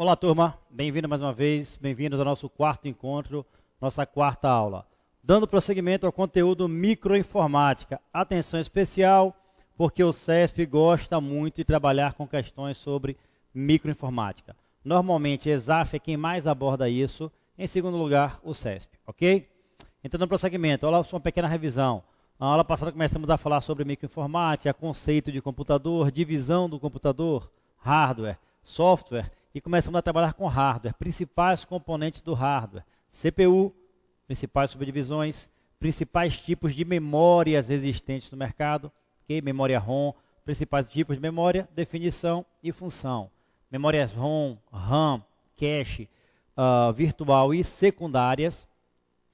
Olá, turma. Bem-vindo mais uma vez. Bem-vindos ao nosso quarto encontro, nossa quarta aula. Dando prosseguimento ao conteúdo microinformática. Atenção especial, porque o CESP gosta muito de trabalhar com questões sobre microinformática. Normalmente, ESAF é quem mais aborda isso. Em segundo lugar, o CESP, ok? Então, dando prosseguimento, olha só uma pequena revisão. Na aula passada começamos a falar sobre microinformática, conceito de computador, divisão do computador, hardware, software, e começamos a trabalhar com hardware, principais componentes do hardware, CPU, principais subdivisões, principais tipos de memórias existentes no mercado, okay? Memória ROM, principais tipos de memória, definição e função. Memórias ROM, RAM, cache, virtual e secundárias.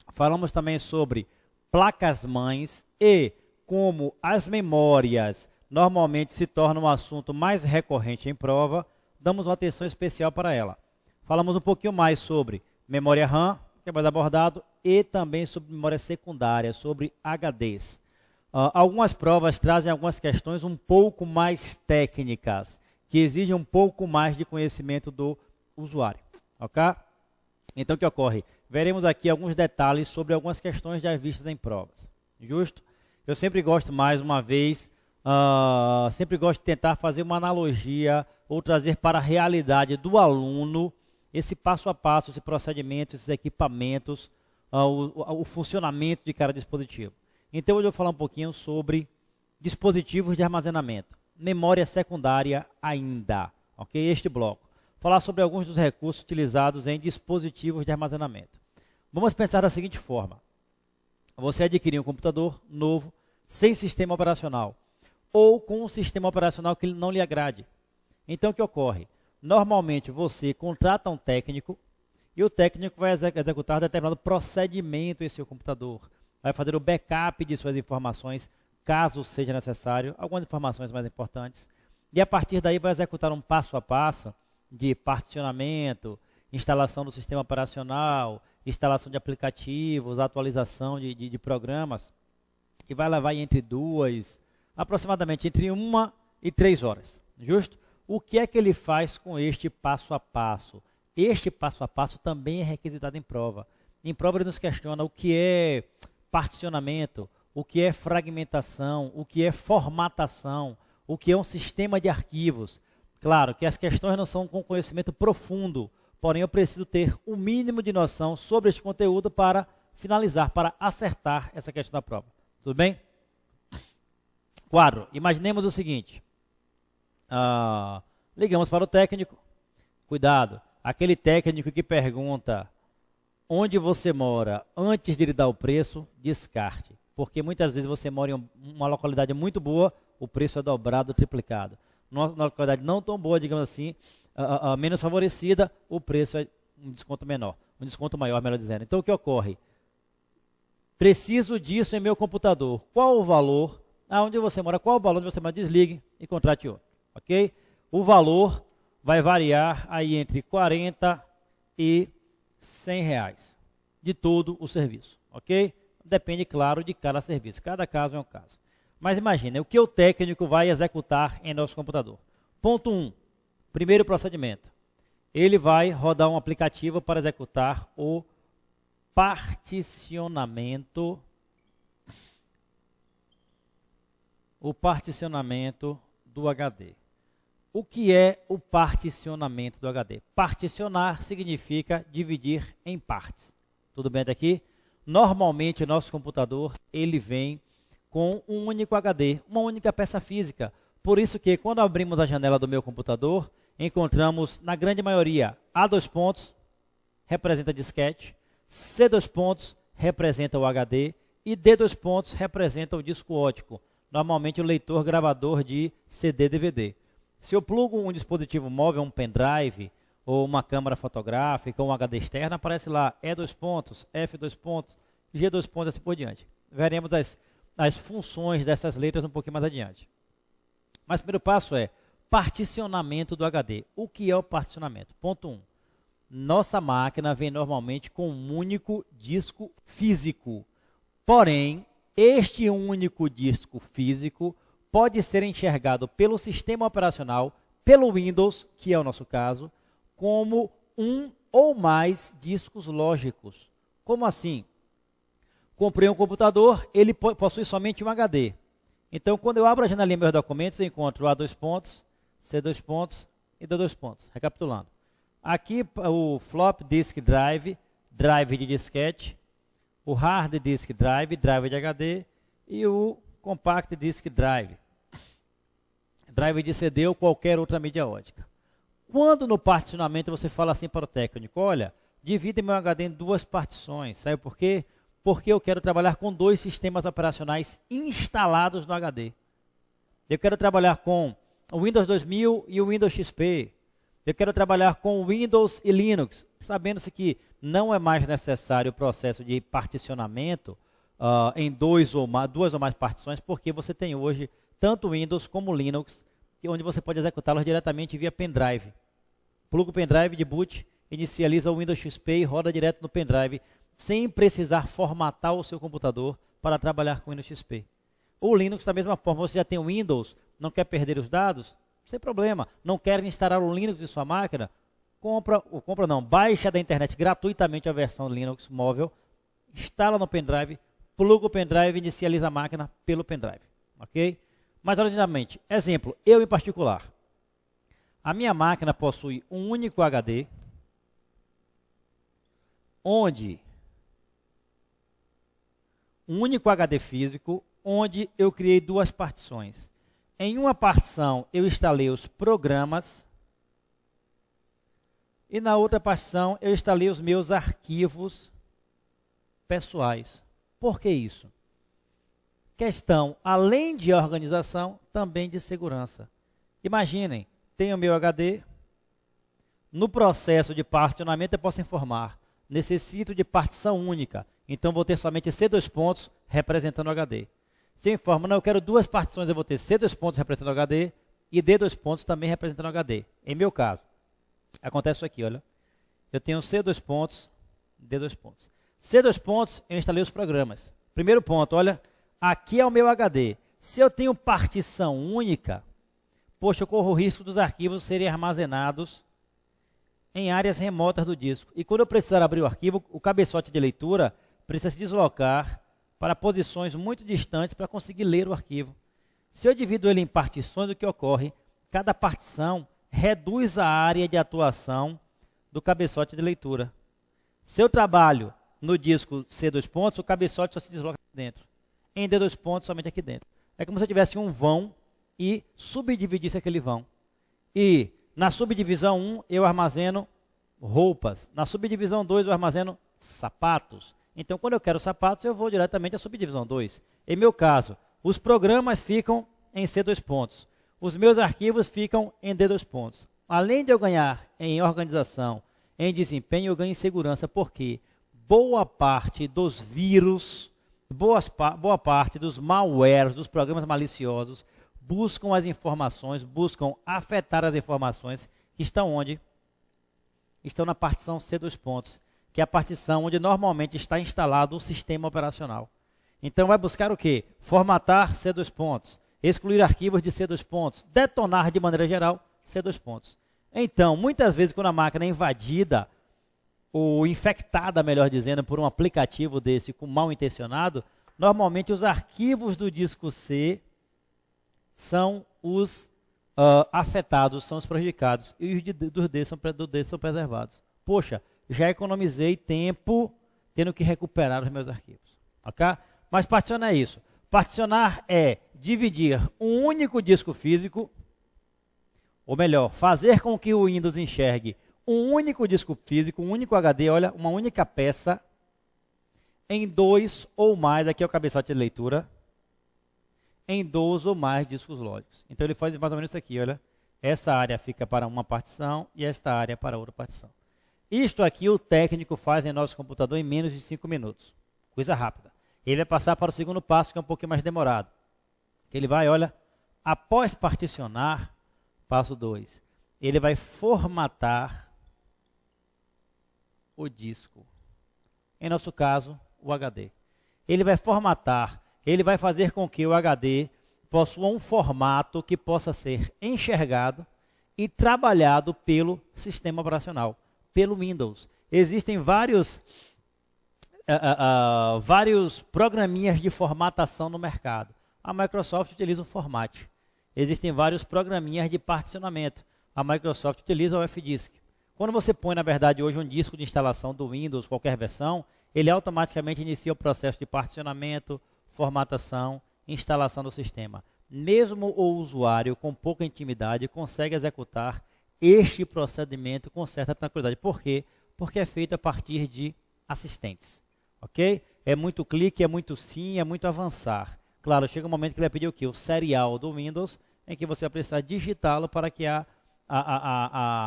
Falamos também sobre placas-mães e como as memórias normalmente se tornam um assunto mais recorrente em prova, damos uma atenção especial para ela. Falamos um pouquinho mais sobre memória RAM, que é mais abordado, e também sobre memória secundária, sobre HDs. Algumas provas trazem algumas questões um pouco mais técnicas, que exigem um pouco mais de conhecimento do usuário. Ok? Então, o que ocorre? Veremos aqui alguns detalhes sobre algumas questões já vistas em provas. Justo? Eu sempre gosto, mais uma vez, sempre gosto de tentar fazer uma analogia ou trazer para a realidade do aluno esse passo a passo, esse procedimento, esses equipamentos, o funcionamento de cada dispositivo. Então, hoje eu vou falar um pouquinho sobre dispositivos de armazenamento, memória secundária ainda, ok? Este bloco. Falar sobre alguns dos recursos utilizados em dispositivos de armazenamento. Vamos pensar da seguinte forma. Você adquiriu um computador novo, sem sistema operacional, ou com um sistema operacional que não lhe agrade. Então, o que ocorre? Normalmente, você contrata um técnico, e o técnico vai executar determinado procedimento em seu computador. Vai fazer o backup de suas informações, caso seja necessário, algumas informações mais importantes. E, a partir daí, vai executar um passo a passo de particionamento, instalação do sistema operacional, instalação de aplicativos, atualização de programas, e vai levar entre aproximadamente entre 1 e 3 horas. Justo? O que é que ele faz com este passo a passo? Este passo a passo também é requisitado em prova. Em prova ele nos questiona o que é particionamento, o que é fragmentação, o que é formatação, o que é um sistema de arquivos. Claro que as questões não são com conhecimento profundo, porém eu preciso ter o mínimo de noção sobre este conteúdo para finalizar, para acertar essa questão da prova. Tudo bem? Quadro. Imaginemos o seguinte. Ligamos para o técnico. Cuidado. Aquele técnico que pergunta onde você mora antes de lhe dar o preço, descarte. Porque muitas vezes você mora em uma localidade muito boa, o preço é dobrado, triplicado. Numa localidade não tão boa, digamos assim, menos favorecida, o preço é um desconto menor. Um desconto maior, melhor dizendo. Então, o que ocorre? Preciso disso em meu computador. Qual o valor? Onde você mora? Qual o valor onde você mora? Desligue e contrate outro. Ok? O valor vai variar aí entre 40 e 100 reais de todo o serviço. Ok? Depende, claro, de cada serviço. Cada caso é um caso. Mas imagine, o que o técnico vai executar em nosso computador? Ponto 1. Primeiro procedimento. Ele vai rodar um aplicativo para executar o particionamento do HD. O que é o particionamento do HD? Particionar significa dividir em partes. Tudo bem até aqui? Normalmente, o nosso computador, ele vem com um único HD, uma única peça física. Por isso que, quando abrimos a janela do meu computador, encontramos, na grande maioria, A2 representa disquete, C2 representa o HD e D2 representa o disco óptico, normalmente o leitor gravador de CD/DVD. Se eu plugo um dispositivo móvel, um pendrive, ou uma câmera fotográfica, ou um HD externo, aparece lá E2, F2, G2, assim por diante. Veremos as funções dessas letras um pouquinho mais adiante. Mas o primeiro passo é particionamento do HD. O que é o particionamento? Ponto 1. Nossa máquina vem normalmente com um único disco físico. Porém, este único disco físico pode ser enxergado pelo sistema operacional, pelo Windows, que é o nosso caso, como um ou mais discos lógicos. Como assim? Comprei um computador, ele possui somente um HD. Então, quando eu abro a janelinha meus documentos, eu encontro A2 pontos, C2 pontos e D2 pontos. Recapitulando. Aqui o flop disk drive, drive de disquete, o hard disk drive, drive de HD e o compact disk drive, drive de CD ou qualquer outra mídia ótica. Quando no particionamento você fala assim para o técnico, olha, divide meu HD em duas partições, sabe por quê? Porque eu quero trabalhar com 2 sistemas operacionais instalados no HD. Eu quero trabalhar com o Windows 2000 e o Windows XP. Eu quero trabalhar com Windows e Linux, sabendo-se que não é mais necessário o processo de particionamento em duas ou mais partições, porque você tem hoje tanto Windows como Linux, onde você pode executá-los diretamente via pendrive. Pluga o pendrive de boot, inicializa o Windows XP e roda direto no pendrive, sem precisar formatar o seu computador para trabalhar com o Windows XP. O Linux, da mesma forma, você já tem o Windows, não quer perder os dados? Sem problema. Não quer instalar o Linux em sua máquina? Baixa da internet gratuitamente a versão Linux móvel, instala no pendrive, pluga o pendrive e inicializa a máquina pelo pendrive. Ok? Mas, originalmente, exemplo, eu em particular, a minha máquina possui um único HD, onde um único HD físico, onde eu criei 2 partições. Em uma partição eu instalei os programas e na outra partição eu instalei os meus arquivos pessoais. Por que isso? Questão, além de organização, também de segurança. Imaginem, tenho o meu HD, no processo de particionamento eu posso informar, necessito de partição única, então vou ter somente C2 pontos representando o HD. Se eu informo, não, eu quero 2 partições, eu vou ter C2 pontos representando o HD e D2 pontos também representando o HD. Em meu caso, acontece isso aqui, olha. Eu tenho C2 pontos, D2 pontos. C2 pontos, eu instalei os programas. Primeiro ponto, olha, aqui é o meu HD. Se eu tenho partição única, poxa, eu corro o risco dos arquivos serem armazenados em áreas remotas do disco. E quando eu precisar abrir o arquivo, o cabeçote de leitura precisa se deslocar para posições muito distantes para conseguir ler o arquivo. Se eu divido ele em partições, o que ocorre? Cada partição reduz a área de atuação do cabeçote de leitura. Se eu trabalho no disco C2 pontos, o cabeçote só se desloca aqui dentro. Em D2 pontos, somente aqui dentro. É como se eu tivesse um vão e subdividisse aquele vão. E na subdivisão 1, eu armazeno roupas. Na subdivisão 2, eu armazeno sapatos. Então, quando eu quero sapatos, eu vou diretamente à subdivisão 2. Em meu caso, os programas ficam em C2 pontos. Os meus arquivos ficam em D2 pontos. Além de eu ganhar em organização, em desempenho, eu ganho em segurança, porque boa parte dos vírus, boa parte dos malwares, dos programas maliciosos, buscam as informações, buscam afetar as informações que estão onde? Estão na partição C2 pontos, que é a partição onde normalmente está instalado o sistema operacional. Então vai buscar o quê? Formatar C2 pontos, excluir arquivos de C2 pontos, detonar de maneira geral C2 pontos. Então, muitas vezes quando a máquina é invadida, ou infectada, melhor dizendo, por um aplicativo desse com mal intencionado, normalmente os arquivos do disco C são os afetados, são os prejudicados, e os dos D são preservados. Poxa, já economizei tempo tendo que recuperar os meus arquivos. Ok? Mas particionar é isso. Particionar é dividir um único disco físico, ou melhor, fazer com que o Windows enxergue um único disco físico, um único HD, olha, uma única peça, em 2 ou mais, aqui é o cabeçote de leitura, em 2 ou mais discos lógicos. Então ele faz mais ou menos isso aqui, olha. Essa área fica para uma partição e esta área para outra partição. Isto aqui o técnico faz em nosso computador em menos de 5 minutos. Coisa rápida. Ele vai passar para o segundo passo, que é um pouquinho mais demorado. Ele vai, olha, após particionar, passo 2, ele vai formatar o disco. Em nosso caso, o HD. Ele vai formatar, ele vai fazer com que o HD possua um formato que possa ser enxergado e trabalhado pelo sistema operacional, pelo Windows. Existem vários programinhas de formatação no mercado. A Microsoft utiliza o Format. Existem vários programinhas de particionamento. A Microsoft utiliza o FDisk. Quando você põe, na verdade, hoje um disco de instalação do Windows, qualquer versão, ele automaticamente inicia o processo de particionamento, formatação, instalação do sistema. Mesmo o usuário com pouca intimidade consegue executar este procedimento com certa tranquilidade. Por quê? Porque é feito a partir de assistentes. Ok? É muito clique, é muito sim, é muito avançar. Claro, chega um momento que ele vai pedir o quê? O serial do Windows, em que você vai precisar digitá-lo para que a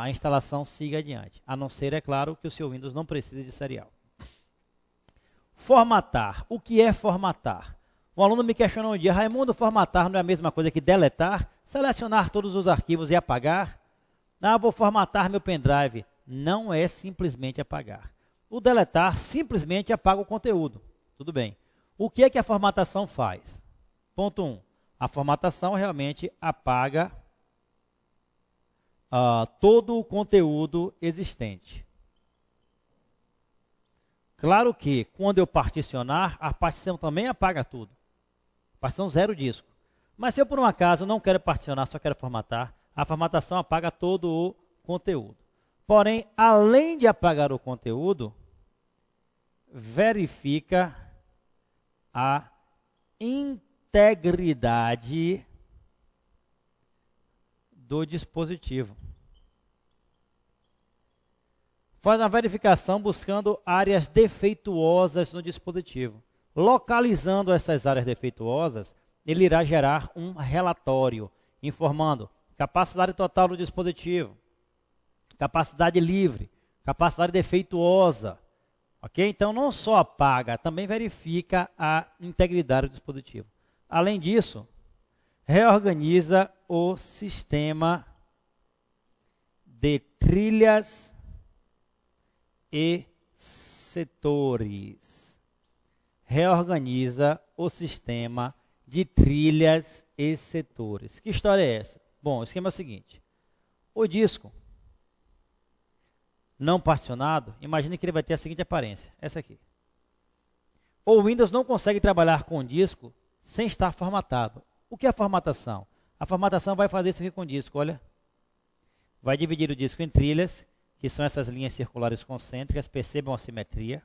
instalação siga adiante. A não ser, é claro, que o seu Windows não precise de serial. Formatar. O que é formatar? Um aluno me questionou um dia: Raimundo, formatar não é a mesma coisa que deletar? Selecionar todos os arquivos e apagar? Não, vou formatar meu pendrive. Não é simplesmente apagar. O deletar simplesmente apaga o conteúdo. Tudo bem. O que é que a formatação faz? Ponto 1. A formatação realmente apaga todo o conteúdo existente. Claro que, quando eu particionar, a partição também apaga tudo. Partição zero disco. Mas se eu, por um acaso, não quero particionar, só quero formatar, a formatação apaga todo o conteúdo. Porém, além de apagar o conteúdo, verifica a integridade do dispositivo. Faz uma verificação buscando áreas defeituosas no dispositivo. Localizando essas áreas defeituosas, ele irá gerar um relatório informando capacidade total do dispositivo, capacidade livre, capacidade defeituosa. Ok? Então, não só apaga, também verifica a integridade do dispositivo. Além disso, reorganiza o sistema de trilhas e setores. Reorganiza o sistema de trilhas e setores. Que história é essa? Bom, o esquema é o seguinte. O disco não particionado, imagine que ele vai ter a seguinte aparência, essa aqui. O Windows não consegue trabalhar com o disco sem estar formatado. O que é a formatação? A formatação vai fazer isso aqui com o disco, olha. Vai dividir o disco em trilhas, que são essas linhas circulares concêntricas, percebam a simetria.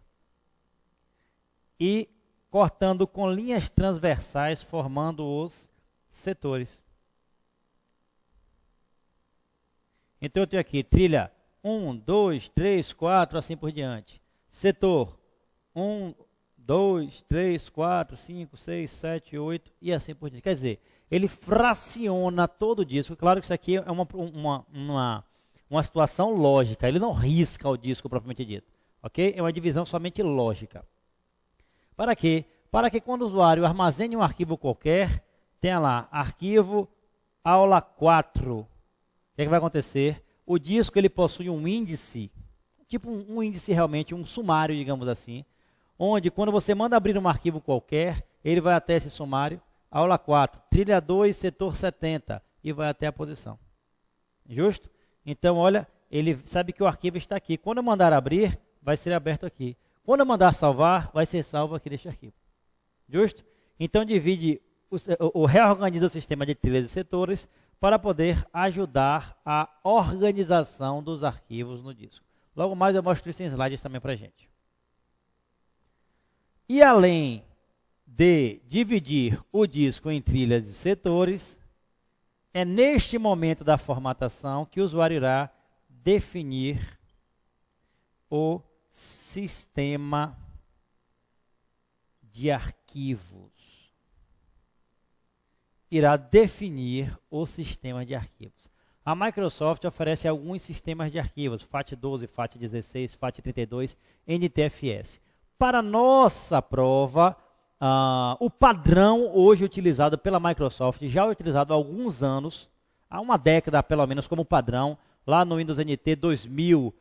E cortando com linhas transversais, formando os setores. Então eu tenho aqui trilha 1, 2, 3, 4, assim por diante. Setor 1, 2, 3, 4, 5, 6, 7, 8 e assim por diante. Quer dizer, ele fraciona todo o disco. Claro que isso aqui é uma situação lógica. Ele não risca o disco propriamente dito. Ok? É uma divisão somente lógica. Para quê? Para que quando o usuário armazene um arquivo qualquer, tenha lá arquivo aula 4. O que é que vai acontecer? O disco ele possui um índice, tipo um índice realmente, um sumário, digamos assim, onde quando você manda abrir um arquivo qualquer, ele vai até esse sumário, aula 4, trilha 2, setor 70, e vai até a posição. Justo? Então, olha, ele sabe que o arquivo está aqui. Quando eu mandar abrir, vai ser aberto aqui. Quando eu mandar salvar, vai ser salvo aqui neste arquivo. Justo? Então, divide, reorganiza o sistema de trilhas e setores para poder ajudar a organização dos arquivos no disco. Logo mais eu mostro isso em slides também para a gente. E além de dividir o disco em trilhas e setores, é neste momento da formatação que o usuário irá definir o sistema de arquivos. Irá definir o sistema de arquivos. A Microsoft oferece alguns sistemas de arquivos, FAT12, FAT16, FAT32, NTFS. Para nossa prova, o padrão hoje utilizado pela Microsoft, já utilizado há alguns anos, há uma década pelo menos como padrão, lá no Windows NT 2000,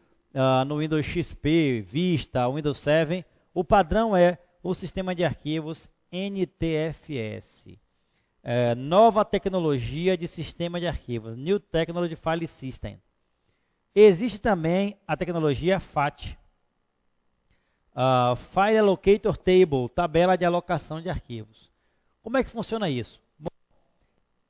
no Windows XP, Vista, Windows 7, o padrão é o sistema de arquivos NTFS. nova tecnologia de sistema de arquivos, New Technology File System. Existe também a tecnologia FAT, File Allocator Table, tabela de alocação de arquivos. Como é que funciona isso? Bom,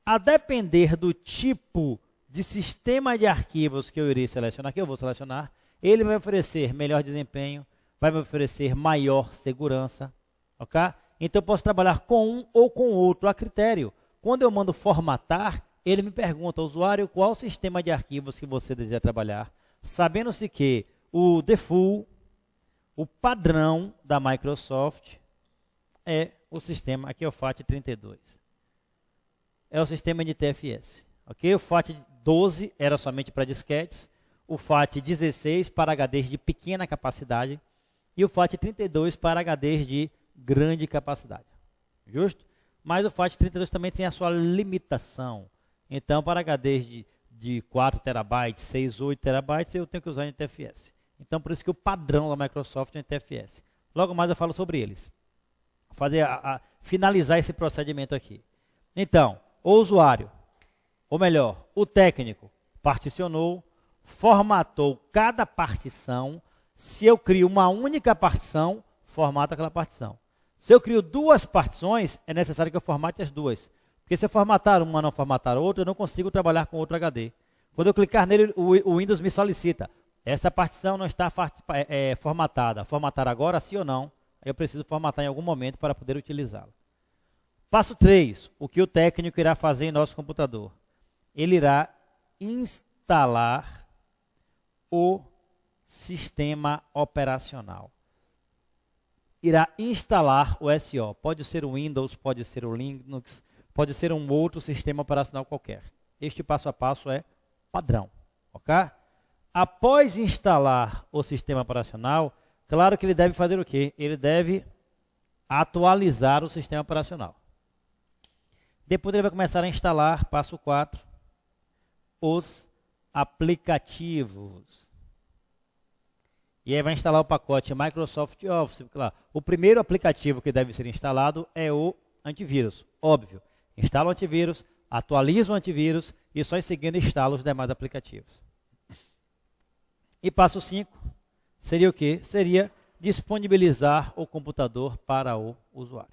a depender do tipo de sistema de arquivos que eu irei selecionar, que eu vou selecionar, ele vai oferecer melhor desempenho, vai me oferecer maior segurança, ok? Então eu posso trabalhar com um ou com outro a critério. Quando eu mando formatar, ele me pergunta, usuário, qual sistema de arquivos que você deseja trabalhar, sabendo-se que o default, o padrão da Microsoft é o sistema, aqui é o FAT32. É o sistema de TFS. Okay? O FAT12 era somente para disquetes, o FAT16 para HDs de pequena capacidade e o FAT32 para HDs de grande capacidade. Justo? Mas o FAT32 também tem a sua limitação. Então, para HDs de 4 TB, 6, 8 TB, eu tenho que usar NTFS. Então, por isso que o padrão da Microsoft é NTFS. Logo mais eu falo sobre eles. Vou finalizar esse procedimento aqui. Então, o usuário, ou melhor, o técnico, particionou, formatou cada partição. Se eu crio uma única partição, formato aquela partição. Se eu crio duas partições, é necessário que eu formate as duas. Porque se eu formatar uma e não formatar outra, eu não consigo trabalhar com outro HD. Quando eu clicar nele, o Windows me solicita. Essa partição não está formatada. Formatar agora, sim ou não? Eu preciso formatar em algum momento para poder utilizá-la. Passo 3. O que o técnico irá fazer em nosso computador? Ele irá instalar o sistema operacional. Irá instalar o SO. Pode ser o Windows, pode ser o Linux, pode ser um outro sistema operacional qualquer. Este passo a passo é padrão. Ok? Após instalar o sistema operacional, claro que ele deve fazer o quê? Ele deve atualizar o sistema operacional. Depois ele vai começar a instalar, passo 4, os aplicativos. E aí vai instalar o pacote Microsoft Office. Claro, o primeiro aplicativo que deve ser instalado é o antivírus, óbvio. Instala o antivírus, atualiza o antivírus e só em seguida instala os demais aplicativos. E passo 5 seria o quê? Seria disponibilizar o computador para o usuário.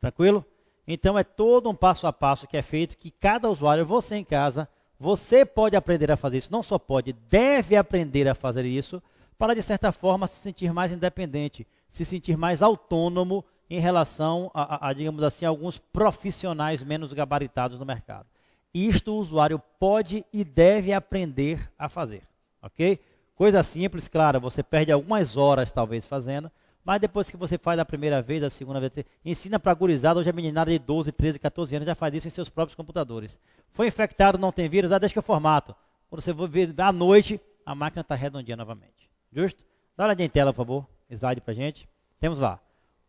Tranquilo? Então é todo um passo a passo que é feito, que cada usuário, você em casa, você pode aprender a fazer isso. Não só pode, deve aprender a fazer isso, para de certa forma se sentir mais independente, se sentir mais autônomo em relação a digamos assim, alguns profissionais menos gabaritados no mercado. Isto o usuário pode e deve aprender a fazer, ok? Coisa simples, claro, você perde algumas horas talvez fazendo, mas depois que você faz a primeira vez, a segunda vez, ensina para a gurizada, hoje a meninada de 12, 13, 14 anos já faz isso em seus próprios computadores. Foi infectado, não tem vírus, deixa que eu formato. Quando você for ver à noite, a máquina está redondinha novamente. Justo? Dá uma olhadinha em tela, por favor. Slide para a gente. Temos lá.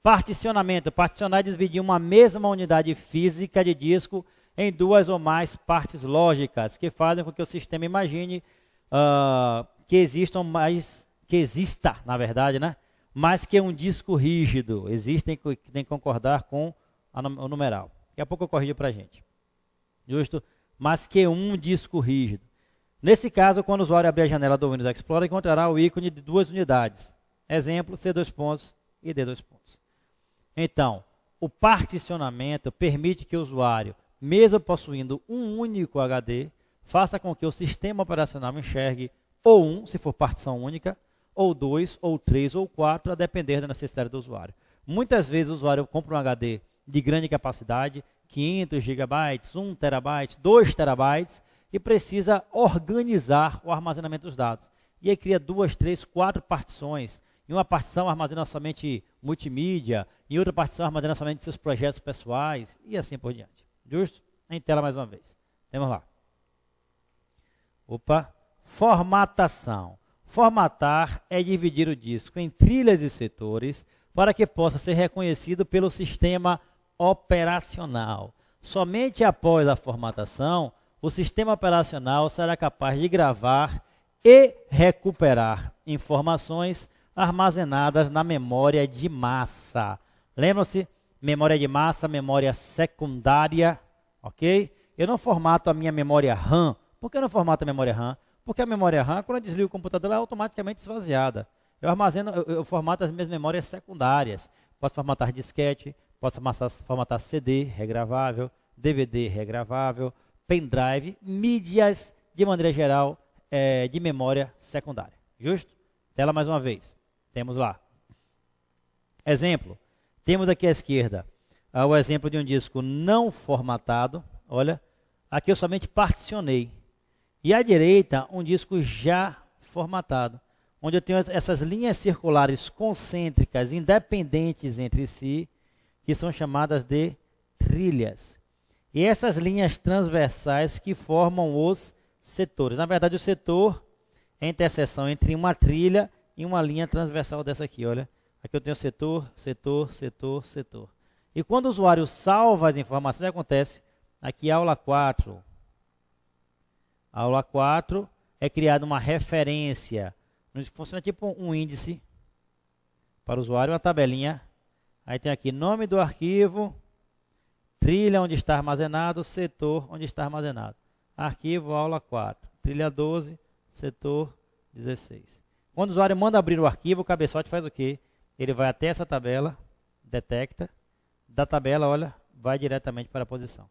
Particionamento. Particionar é dividir uma mesma unidade física de disco em duas ou mais partes lógicas, que fazem com que o sistema imagine que exista, na verdade, né? Mais que um disco rígido. Existem que tem que concordar com o numeral. Daqui a pouco eu corrijo para a gente. Justo? Mais que um disco rígido. Nesse caso, quando o usuário abrir a janela do Windows Explorer, encontrará o ícone de duas unidades. Exemplo, C2 pontos e D2 pontos. Então, o particionamento permite que o usuário, mesmo possuindo um único HD, faça com que o sistema operacional enxergue ou um, se for partição única, ou 2, ou 3, ou 4, a depender da necessidade do usuário. Muitas vezes o usuário compra um HD de grande capacidade, 500 GB, 1 TB, 2 TB, e precisa organizar o armazenamento dos dados. E aí cria 2, 3, 4 partições. Em uma partição armazena somente multimídia, em outra partição armazena somente seus projetos pessoais, e assim por diante. Justo? Em tela mais uma vez. Temos lá. Opa. Formatação. Formatar é dividir o disco em trilhas e setores para que possa ser reconhecido pelo sistema operacional. Somente após a formatação, o sistema operacional será capaz de gravar e recuperar informações armazenadas na memória de massa. Lembram-se? Memória de massa, memória secundária, ok? Eu não formato a minha memória RAM. Por que eu não formato a memória RAM? Porque a memória RAM, quando eu desligo o computador, ela é automaticamente esvaziada. Eu formato as minhas memórias secundárias. Posso formatar disquete, posso formatar CD regravável, DVD regravável, pendrive, mídias de maneira geral de memória secundária. Justo? Tela mais uma vez. Temos lá. Exemplo. Temos aqui à esquerda o exemplo de um disco não formatado. Olha, aqui eu somente particionei. E à direita, um disco já formatado, onde eu tenho essas linhas circulares concêntricas, independentes entre si, que são chamadas de trilhas. E essas linhas transversais que formam os setores. Na verdade, o setor é a interseção entre uma trilha e uma linha transversal dessa aqui, olha. Aqui eu tenho setor, setor, setor, setor. E quando o usuário salva as informações, o que acontece? Aqui, aula 4. Aula 4 é criada uma referência. Funciona tipo um índice para o usuário, uma tabelinha. Aí tem aqui nome do arquivo, trilha onde está armazenado, setor onde está armazenado. Arquivo, aula 4. Trilha 12, setor 16. Quando o usuário manda abrir o arquivo, o cabeçote faz o quê? Ele vai até essa tabela, detecta. Da tabela, olha, vai diretamente para a posição.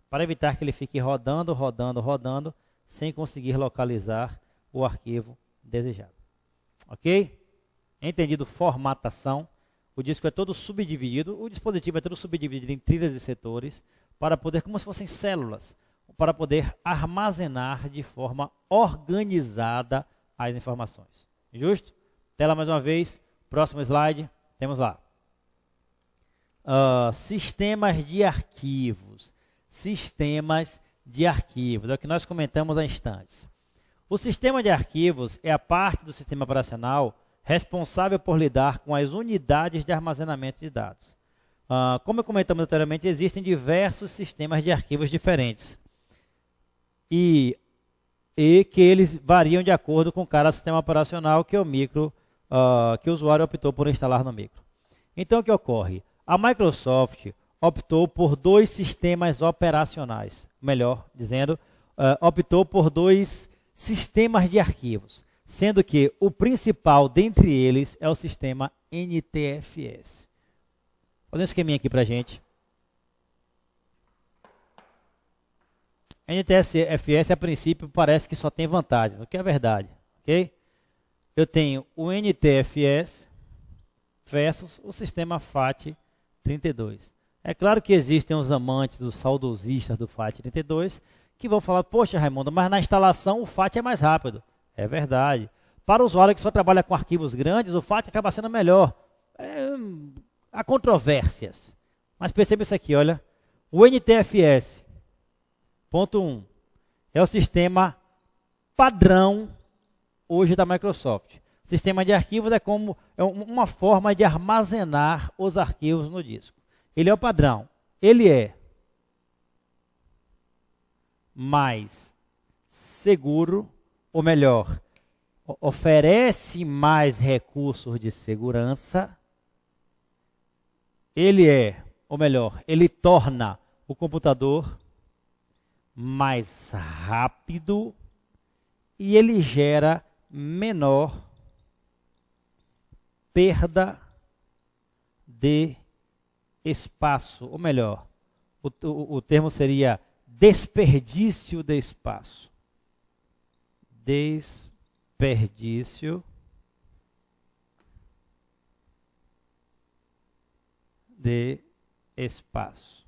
Para evitar que ele fique rodando, rodando, rodando, sem conseguir localizar o arquivo desejado. Ok? Entendido formatação. O disco é todo subdividido, o dispositivo é todo subdividido em trilhas e setores, para poder, como se fossem células, para poder armazenar de forma organizada as informações. Justo? Tela mais uma vez, próximo slide, temos lá. Sistemas de arquivos. Sistemas de arquivos, é o que nós comentamos há instantes. O sistema de arquivos é a parte do sistema operacional responsável por lidar com as unidades de armazenamento de dados. Como comentamos anteriormente, existem diversos sistemas de arquivos diferentes. E que eles variam de acordo com cada sistema operacional que o que o usuário optou por instalar no micro. Então, o que ocorre? A Microsoft optou por dois sistemas operacionais. Melhor dizendo, optou por dois sistemas de arquivos, sendo que o principal dentre eles é o sistema NTFS. Vou fazer um esqueminha aqui para a gente. NTFS, a princípio, parece que só tem vantagens, o que é verdade. Okay? Eu tenho o NTFS versus o sistema FAT32. É claro que existem os amantes, os saudosistas do FAT32, que vão falar, poxa, Raimundo, mas na instalação o FAT é mais rápido. É verdade. Para o usuário que só trabalha com arquivos grandes, o FAT acaba sendo melhor. Há controvérsias. Mas perceba isso aqui, olha. O NTFS, ponto 1, é o sistema padrão hoje da Microsoft. Sistema de arquivos é uma forma de armazenar os arquivos no disco. Ele é o padrão. Ele é mais seguro, ou melhor, oferece mais recursos de segurança. Ele é, ou melhor, ele torna o computador mais rápido e ele gera menor perda de espaço, ou melhor, o termo seria desperdício de espaço. Desperdício de espaço.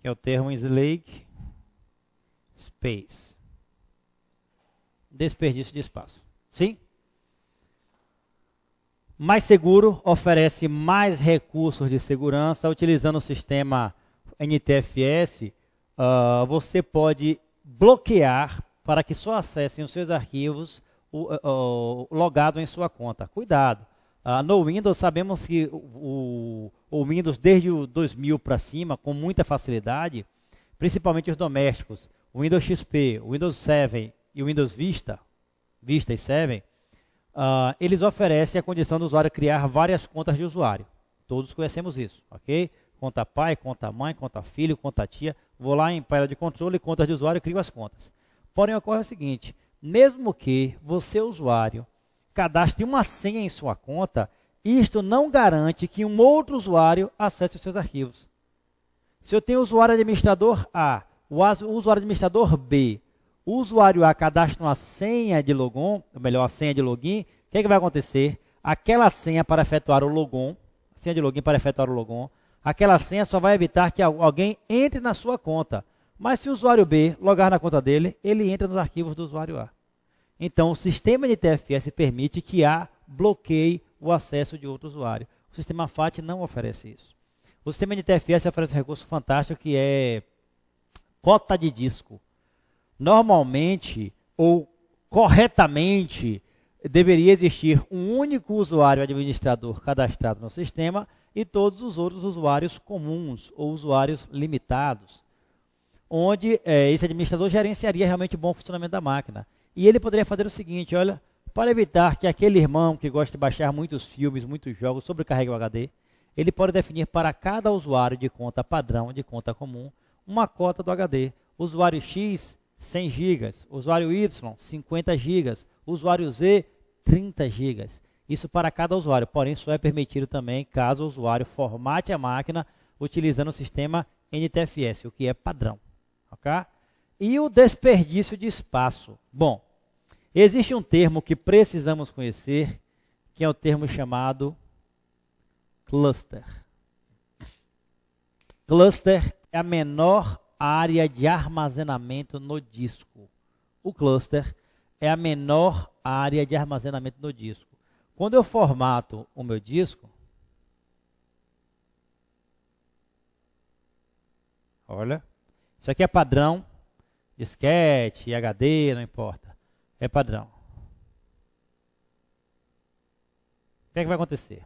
Que é o termo Slack Space. Desperdício de espaço. Sim? Mais seguro, oferece mais recursos de segurança. Utilizando o sistema NTFS, você pode bloquear para que só acessem os seus arquivos logado em sua conta. Cuidado. No Windows, sabemos que o Windows, desde o 2000 para cima, com muita facilidade, principalmente os domésticos, o Windows XP, o Windows 7 e o Windows Vista e 7, eles oferecem a condição do usuário criar várias contas de usuário. Todos conhecemos isso, ok? conta pai, conta mãe, conta filho, conta tia. Vou lá em painel de controle, contas de usuário e crio as contas. Porém, ocorre o seguinte, mesmo que você, usuário, cadastre uma senha em sua conta, isto não garante que um outro usuário acesse os seus arquivos. Se eu tenho o usuário administrador A, o usuário administrador B, o usuário A cadastra uma senha de logon, ou melhor, a senha de login, o que é que vai acontecer? Aquela senha para efetuar o logon, senha de login para efetuar o logon, aquela senha só vai evitar que alguém entre na sua conta. Mas se o usuário B logar na conta dele, ele entra nos arquivos do usuário A. Então, o sistema NTFS permite que A bloqueie o acesso de outro usuário. O sistema FAT não oferece isso. O sistema NTFS oferece um recurso fantástico que é cota de disco. Normalmente, ou corretamente, deveria existir um único usuário administrador cadastrado no sistema e todos os outros usuários comuns ou usuários limitados, onde esse administrador gerenciaria realmente o bom funcionamento da máquina. E ele poderia fazer o seguinte, olha, para evitar que aquele irmão que gosta de baixar muitos filmes, muitos jogos, sobrecarregue o HD, ele pode definir para cada usuário de conta padrão, de conta comum, uma cota do HD. Usuário X, 100 GB, usuário Y, 50 GB, usuário Z, 30 GB. Isso para cada usuário, porém só é permitido também caso o usuário formate a máquina utilizando o sistema NTFS, o que é padrão. Okay? E o desperdício de espaço. Bom, existe um termo que precisamos conhecer, que é o termo chamado cluster. Cluster é a menor área de armazenamento no disco. O cluster é a menor área de armazenamento no disco. Quando eu formato o meu disco, olha, isso aqui é padrão, disquete, HD, não importa, é padrão. O que é que vai acontecer?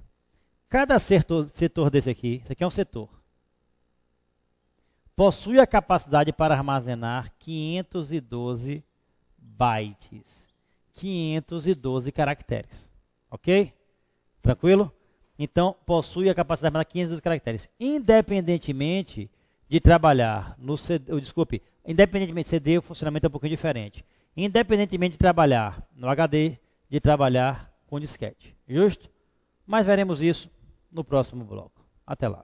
Cada setor desse aqui, isso aqui é um setor, possui a capacidade para armazenar 512 bytes, 512 caracteres. Ok? Tranquilo? Então, possui a capacidade de armazenar 512 caracteres. Independentemente de trabalhar no CD, independentemente de CD, o funcionamento é um pouquinho diferente. Independentemente de trabalhar no HD, de trabalhar com disquete. Justo? Mas veremos isso no próximo bloco. Até lá.